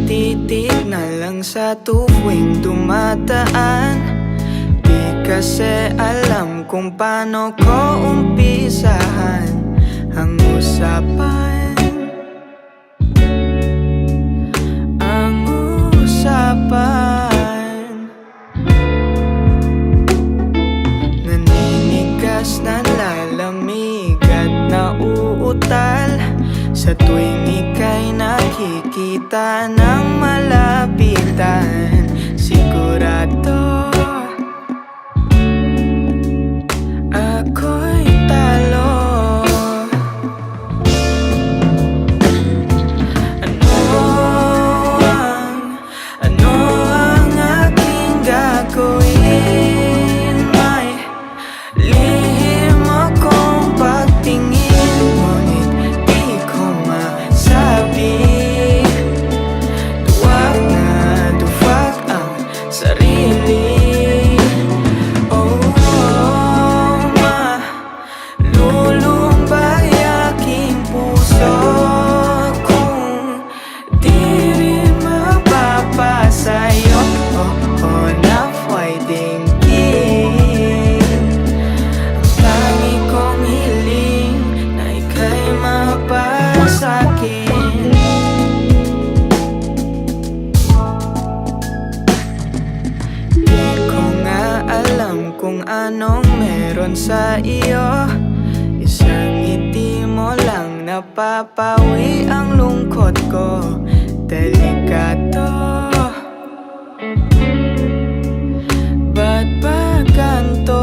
nakatitig na lang sa tuwing dumadaan. Di kasi alam kung paano ko umpisahan ang usapan. Ang usapan, naninigas na lalamig at nauutal sa tuwing ika'y nakikita ng malapitan. Sigurado ako'y talo. Ano ang aking gagawin? May lihim akong pagtingin, ngunit di ko masabi. Duwag na duwag ang sarili. Malulumbay aking puso kung di rin mapapasayo na pwedeng gin. Ang tangi kong hiling na ika'y mapasakin. Di ko nga alam kung anong meron sa iyo. Isang ngiti mo lang napapawi ang lungkot ko. Delikado, ba't ba ganito?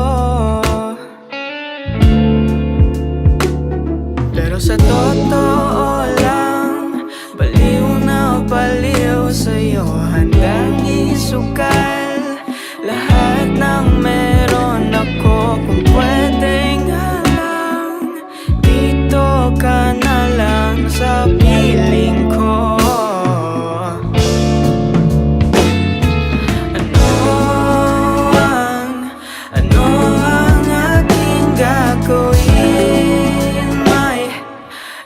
Pero sa totoo lang, baliw na baliw sa'yo. Handang isukal lahat ng meron ako. Kung pwede nga lang, dito ka na lang sa piling ko. Ano ang aking gagawin? May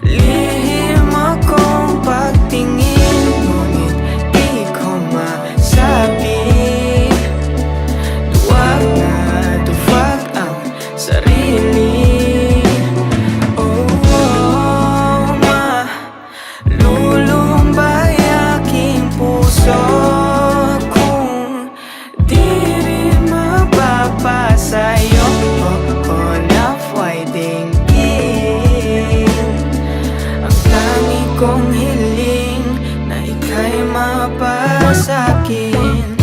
lihim akong pagtingin, ngunit di ko masabi. Duwag na duwag ang sarili. Malulumbay aking puso kung di rin mapapasayo na pwedeng gin. Ang tangi kong hiling na ika'y mapasakin.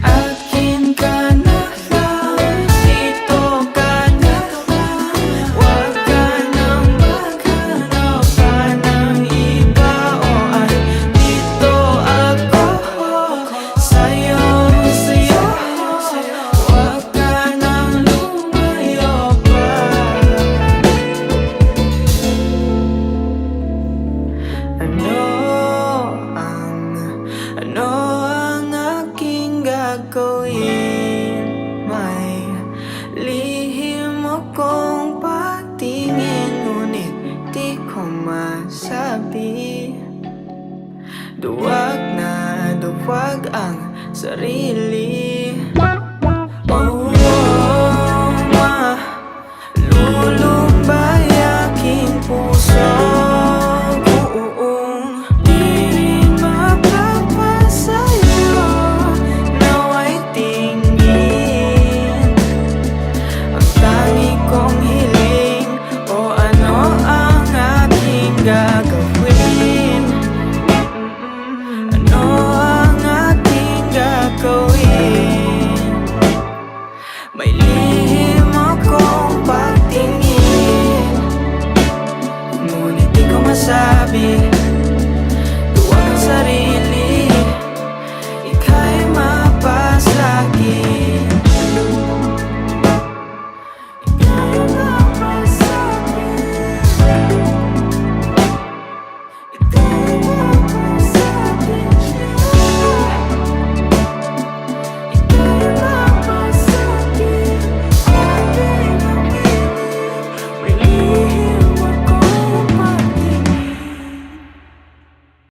Akin ka na lang, dito ka na lang. Huwag ka nang maghanap pa ng iba. O andito ako sa'yo. Huwag ka nang lumayo pa. Ano ang aking gagawin? May lihim akong patingin, ngunit di ko masabi. Duwag na duwag ang sarili.